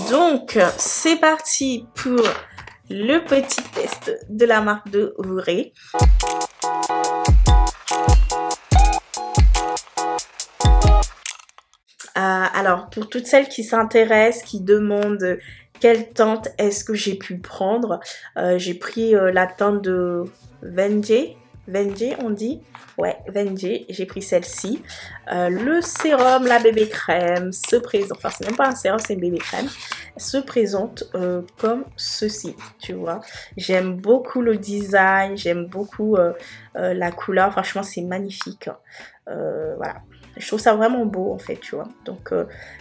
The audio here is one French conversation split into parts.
Donc, c'est parti pour le petit test de la marque de Vray. Alors, pour toutes celles qui s'intéressent, qui demandent quelle teinte est-ce que j'ai pu prendre, j'ai pris la teinte de Venjay. Venjay, on dit? Ouais, Venjay. J'ai pris celle-ci. Le sérum, la bébé crème se présente, enfin c'est même pas un sérum, c'est une bébé crème, se présente comme ceci, tu vois. J'aime beaucoup le design, j'aime beaucoup la couleur, franchement c'est magnifique. Voilà, je trouve ça vraiment beau en fait, tu vois. Donc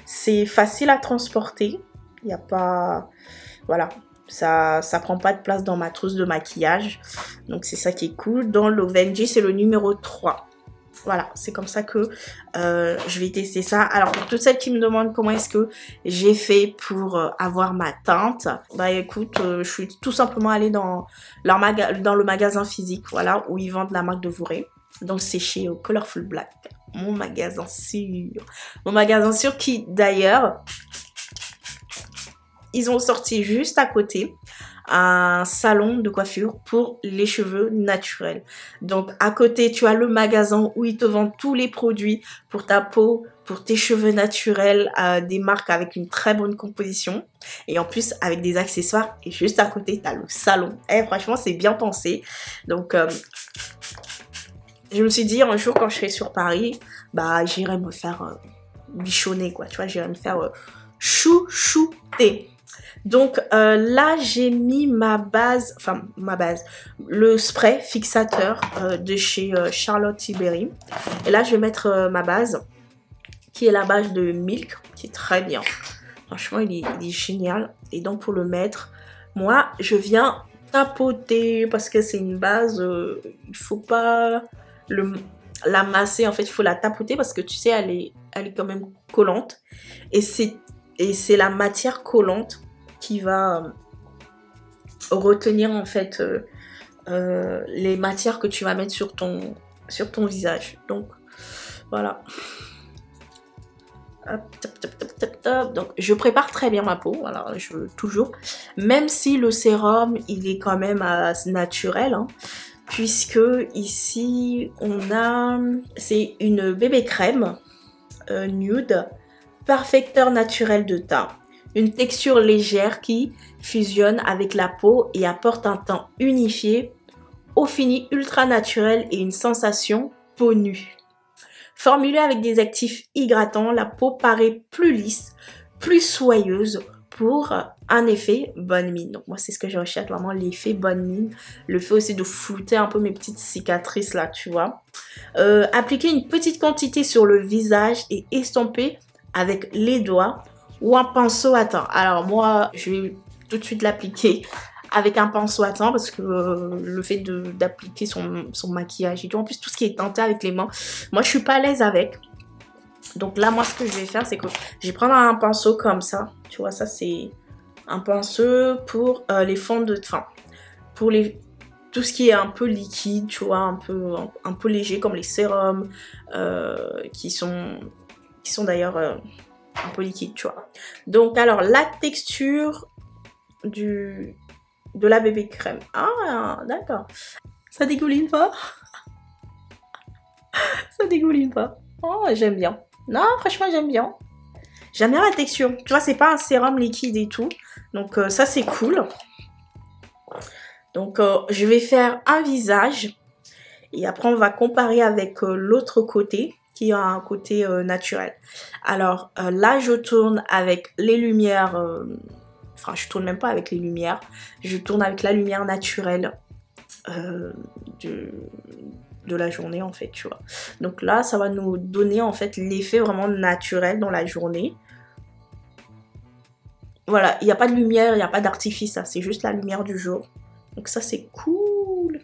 c'est facile à transporter, il n'y a pas... Voilà. Ça prend pas de place dans ma trousse de maquillage. Donc c'est ça qui est cool. Dans le Venjay, c'est le numéro 3. Voilà, c'est comme ça que je vais tester ça. Alors pour toutes celles qui me demandent comment est-ce que j'ai fait pour avoir ma teinte, bah écoute, je suis tout simplement allée dans le magasin physique, voilà, où ils vendent la marque de Vray. Donc c'est chez Colorful Black, mon magasin sûr. Mon magasin sûr qui d'ailleurs... Ils ont sorti juste à côté un salon de coiffure pour les cheveux naturels. Donc à côté, tu as le magasin où ils te vendent tous les produits pour ta peau, pour tes cheveux naturels, des marques avec une très bonne composition. Et en plus, avec des accessoires. Et juste à côté, tu as le salon. Et franchement, c'est bien pensé. Donc, je me suis dit, un jour, quand je serai sur Paris, bah, j'irai me faire bichonner, quoi. Tu vois, j'irai me faire chouchouter. Donc là j'ai mis ma base, le spray fixateur de chez Charlotte Tilbury. Et là je vais mettre ma base qui est la base de Milk, qui est très bien. Franchement il est génial. Et donc pour le mettre, moi je viens tapoter parce que c'est une base, il faut pas la masser en fait, il faut la tapoter parce que tu sais elle est quand même collante. Et c'est la matière collante qui va retenir en fait les matières que tu vas mettre sur ton visage. Donc voilà. Hop, top, top, top, top, top. Donc je prépare très bien ma peau, voilà, toujours. Même si le sérum il est quand même naturel, hein, puisque ici on a, c'est une bébé crème nude, perfecteur naturel de teint. Une texture légère qui fusionne avec la peau et apporte un teint unifié, au fini ultra naturel et une sensation peau nue. Formulée avec des actifs hydratants, la peau paraît plus lisse, plus soyeuse pour un effet bonne mine. Donc moi c'est ce que je recherche, vraiment l'effet bonne mine. Le fait aussi de flouter un peu mes petites cicatrices là, tu vois. Appliquer une petite quantité sur le visage et estomper avec les doigts ou un pinceau à teint. Alors moi, je vais tout de suite l'appliquer avec un pinceau à teint parce que le fait d'appliquer son maquillage et tout, en plus tout ce qui est teinté avec les mains, moi je suis pas à l'aise avec. Donc là, moi ce que je vais faire, c'est que je vais prendre un pinceau comme ça. Tu vois, ça c'est un pinceau pour les fonds de teint. Pour tout ce qui est un peu liquide, tu vois, un peu léger comme les sérums qui sont d'ailleurs... un peu liquide, tu vois. Donc alors la texture de la bébé crème, ah d'accord, ça dégouline pas. Ça dégouline pas. Oh j'aime bien, non franchement j'aime bien la texture, tu vois, c'est pas un sérum liquide et tout, donc ça c'est cool. Donc je vais faire un visage et après on va comparer avec l'autre côté qui a un côté naturel. Alors là je tourne avec les lumières, enfin je tourne même pas avec les lumières, je tourne avec la lumière naturelle de la journée en fait, tu vois. Donc là ça va nous donner en fait l'effet vraiment naturel dans la journée. Voilà, il n'y a pas de lumière, il n'y a pas d'artifice, c'est juste la lumière du jour. Donc ça c'est cool.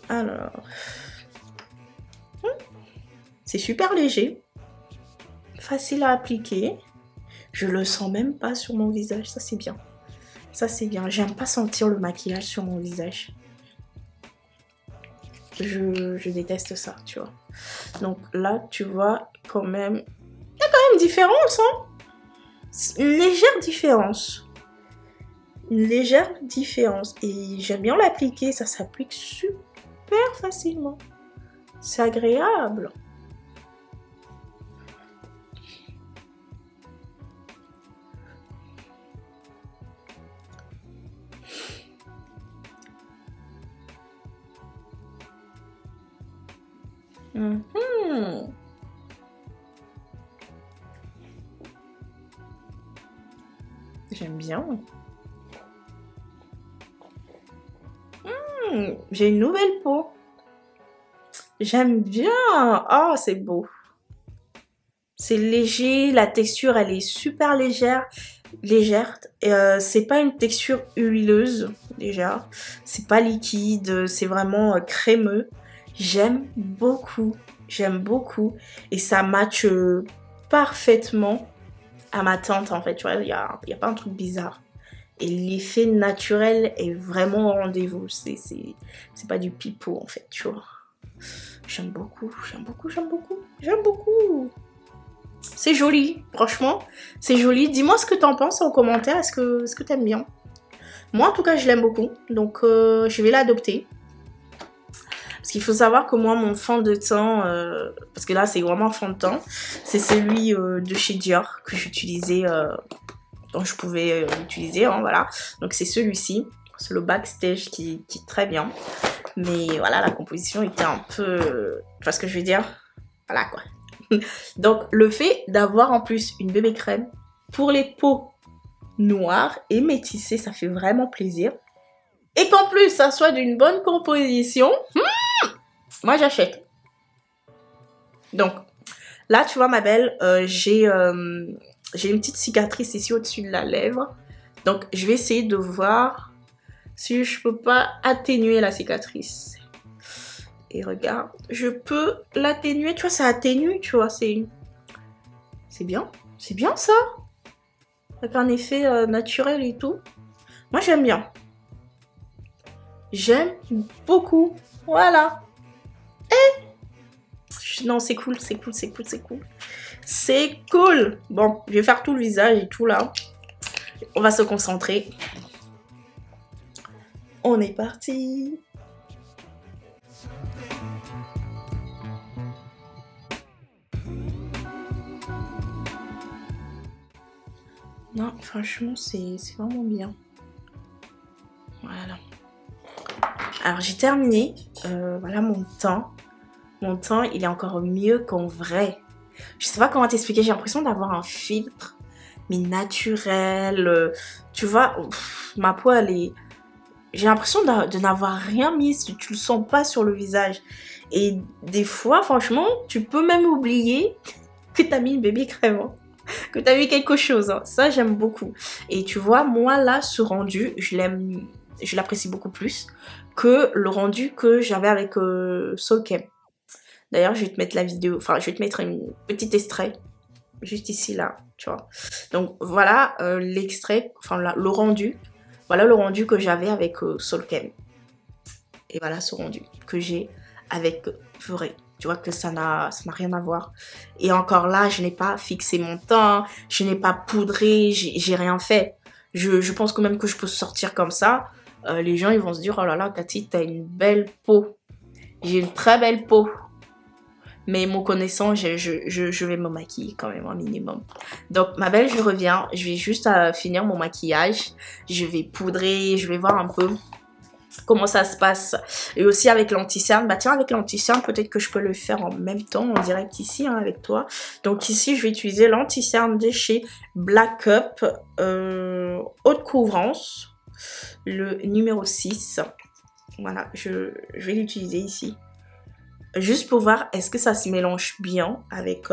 Alors... c'est super léger, facile à appliquer. Je le sens même pas sur mon visage, ça c'est bien. Ça c'est bien, j'aime pas sentir le maquillage sur mon visage. Je déteste ça, tu vois. Donc là, tu vois quand même... il y a quand même différence, hein. Une légère différence. Une légère différence. Et j'aime bien l'appliquer, ça s'applique super facilement. C'est agréable. J'aime bien. J'ai une nouvelle peau. J'aime bien. Oh, c'est beau. C'est léger. La texture, elle est super légère. C'est pas une texture huileuse, déjà. C'est pas liquide. C'est vraiment crémeux. J'aime beaucoup. J'aime beaucoup. Et ça matche parfaitement à ma teinte, en fait. Tu vois, il y a pas un truc bizarre. Et l'effet naturel est vraiment au rendez-vous. C'est pas du pipeau, en fait, tu vois. J'aime beaucoup, j'aime beaucoup, j'aime beaucoup, j'aime beaucoup. C'est joli, franchement, c'est joli. Dis-moi ce que t'en penses en commentaire. Est-ce que t'aimes bien? Moi, en tout cas, je l'aime beaucoup. Donc, je vais l'adopter. Parce qu'il faut savoir que moi, mon fond de teint, parce que là, c'est vraiment un fond de teint, c'est celui de chez Dior que j'utilisais, dont je pouvais l'utiliser, hein, voilà. Donc, c'est celui-ci. C'est le Backstage qui est très bien. Mais voilà, la composition était un peu... Tu vois ce que je veux dire? Voilà, quoi. Donc, le fait d'avoir en plus une bébé crème pour les peaux noires et métissées, ça fait vraiment plaisir. Et qu'en plus, ça soit d'une bonne composition, moi, j'achète. Donc, là, tu vois, ma belle, j'ai une petite cicatrice ici au-dessus de la lèvre. Donc, je vais essayer de voir si je peux pas atténuer la cicatrice. Et regarde, je peux l'atténuer. Tu vois, ça atténue, tu vois. C'est bien. C'est bien, ça. Avec un effet naturel et tout. Moi, j'aime bien. J'aime beaucoup. Voilà. Non, c'est cool, c'est cool, c'est cool, c'est cool. C'est cool. Bon, je vais faire tout le visage et tout, là. On va se concentrer. On est parti. Non, franchement, c'est vraiment bien. Voilà. Alors, j'ai terminé. Voilà mon teint. Mon teint, il est encore mieux qu'en vrai. Je sais pas comment t'expliquer. J'ai l'impression d'avoir un filtre, mais naturel. Tu vois, ma peau, elle est... J'ai l'impression de n'avoir rien mis, si tu le sens pas sur le visage. Et des fois, franchement, tu peux même oublier que t'as mis une bébé crème, hein, que t'as mis quelque chose. Hein. Ça, j'aime beaucoup. Et tu vois, moi, là, ce rendu, je l'apprécie beaucoup plus que le rendu que j'avais avec Solkem. D'ailleurs, je vais te mettre la vidéo, enfin, je vais te mettre un petit extrait, juste ici, là, tu vois. Donc, voilà l'extrait, enfin, le rendu. Voilà le rendu que j'avais avec Solkem. Et voilà ce rendu que j'ai avec Furé. Tu vois que ça n'a rien à voir. Et encore là, je n'ai pas fixé mon teint, je n'ai pas poudré, j'ai rien fait. Je pense quand même que je peux sortir comme ça. Les gens, ils vont se dire, oh là là, Cathy, t'as une belle peau. J'ai une très belle peau. Mais mon connaissant, je vais me maquiller quand même un minimum. Donc, ma belle, je reviens. Je vais juste finir mon maquillage. Je vais poudrer, je vais voir un peu comment ça se passe. Et aussi avec l'anti-cerne. Bah tiens, avec l'anti-cerne, peut-être que je peux le faire en même temps, en direct ici, hein, avec toi. Donc ici, je vais utiliser l'anti-cerne de chez Black Up. Haute couvrance. Le numéro 6. Voilà, je vais l'utiliser ici. Juste pour voir, est-ce que ça se mélange bien avec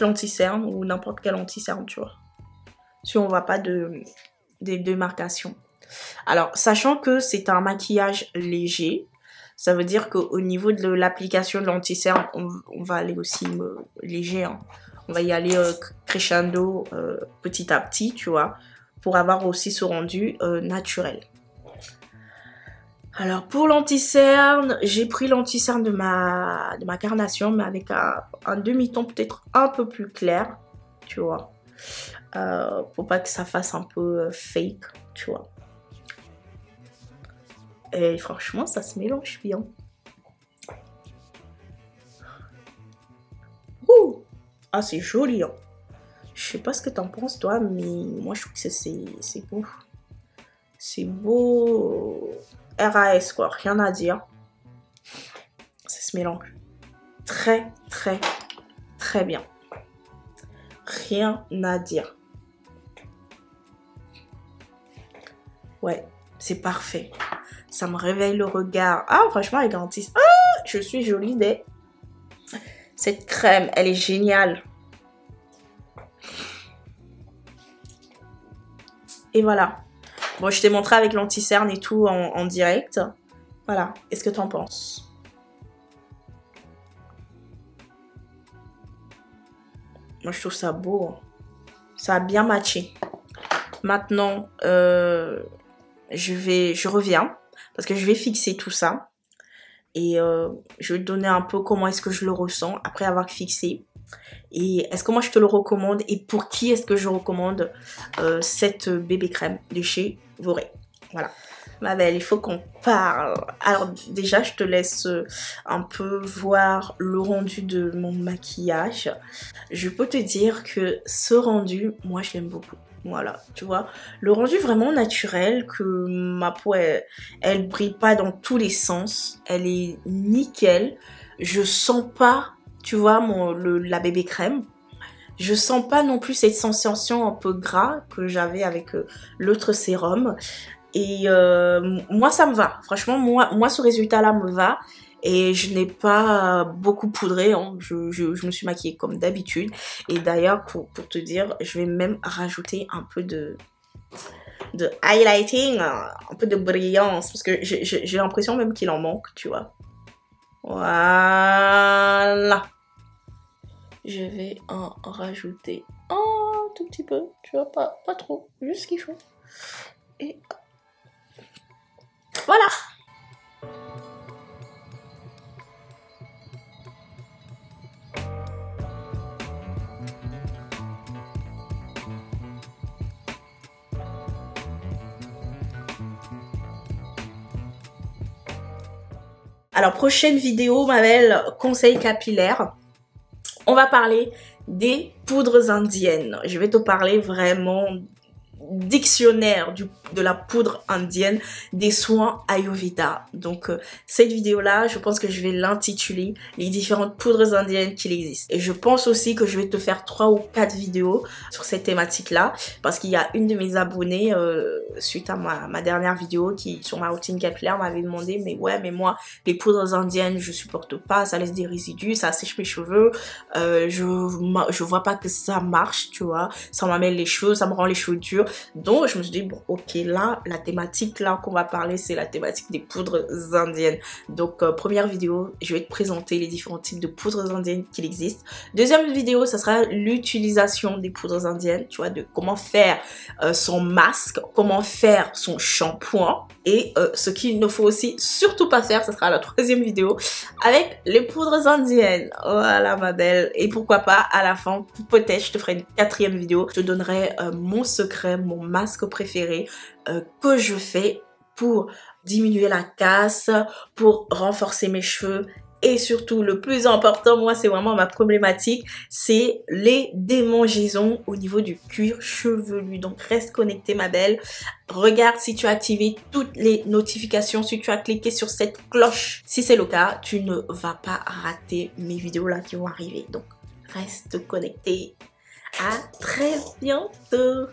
l'anti-cerne ou n'importe quel anti-cerne, tu vois. Si on voit pas de démarcation. Alors, sachant que c'est un maquillage léger, ça veut dire qu'au niveau de l'application de l'anti-cerne, on va aller aussi léger. Hein. On va y aller crescendo petit à petit, tu vois, pour avoir aussi ce rendu naturel. Alors pour l'anti-cerne, j'ai pris l'anti-cerne de ma carnation, mais avec un demi-ton peut-être un peu plus clair. tu vois. Pour pas que ça fasse un peu fake, tu vois. Et franchement, ça se mélange bien. Ouh! Ah, c'est joli, hein. Je sais pas ce que t'en penses, toi, mais moi, je trouve que c'est beau. C'est beau. RAS, quoi. Rien à dire. Ça se mélange. Très, très, très bien. Rien à dire. Ouais, c'est parfait. Ça me réveille le regard. Ah, franchement, elle garantit. Ah, je suis jolie dès. Cette crème, elle est géniale. Et voilà. Bon, je t'ai montré avec l'anti-cerne et tout en direct. Voilà. Qu'est-ce que t'en penses? Moi, je trouve ça beau. Ça a bien matché. Maintenant, je reviens. Parce que je vais fixer tout ça. Et je vais te donner un peu comment est-ce que je le ressens après avoir fixé. Et est-ce que moi je te le recommande et pour qui est-ce que je recommande cette bébé crème de chez Voré. Voilà. Ma belle, il faut qu'on parle. Alors déjà, je te laisse un peu voir le rendu de mon maquillage. Je peux te dire que ce rendu, moi je l'aime beaucoup. Voilà, tu vois, le rendu vraiment naturel, que ma peau, elle brille pas dans tous les sens. Elle est nickel. Je sens pas, tu vois, la bébé crème. Je sens pas non plus cette sensation un peu gras que j'avais avec l'autre sérum. Et moi, ça me va. Franchement, moi ce résultat-là me va. Et je n'ai pas beaucoup poudré, hein. Je me suis maquillée comme d'habitude. Et d'ailleurs, pour te dire, je vais même rajouter un peu de highlighting, un peu de brillance. Parce que j'ai l'impression même qu'il en manque, tu vois. Voilà. Je vais en rajouter un tout petit peu. Tu vois, pas trop. Juste ce qu'il faut. Et voilà. Alors, prochaine vidéo, ma belle, conseil capillaire. On va parler des poudres indiennes. Je vais te parler vraiment dictionnaire de la poudre indienne, des soins Ayurveda. Donc cette vidéo là, je pense que je vais l'intituler les différentes poudres indiennes qu'il existe. Et je pense aussi que je vais te faire 3 ou 4 vidéos sur cette thématique là, parce qu'il y a une de mes abonnées suite à ma dernière vidéo qui sur ma routine capillaire m'avait demandé mais ouais mais moi les poudres indiennes je supporte pas, ça laisse des résidus, ça sèche mes cheveux, je vois pas que ça marche, tu vois, ça m'amène les cheveux, ça me rend les cheveux durs. Donc je me suis dit bon ok, là la thématique là qu'on va parler c'est la thématique des poudres indiennes. Donc première vidéo, je vais te présenter les différents types de poudres indiennes qu'il existe. Deuxième vidéo, ça sera l'utilisation des poudres indiennes, tu vois, de comment faire son masque, comment faire son shampoing et ce qu'il ne faut aussi surtout pas faire, ça sera la troisième vidéo avec les poudres indiennes. Voilà ma belle. Et pourquoi pas à la fin, peut-être je te ferai une 4e vidéo, je te donnerai mon secret, mon masque préféré que je fais pour diminuer la casse, pour renforcer mes cheveux et surtout le plus important, moi c'est vraiment ma problématique, c'est les démangeaisons au niveau du cuir chevelu. Donc reste connecté ma belle, regarde si tu as activé toutes les notifications, si tu as cliqué sur cette cloche. Si c'est le cas, tu ne vas pas rater mes vidéos là qui vont arriver. Donc reste connecté. À très bientôt.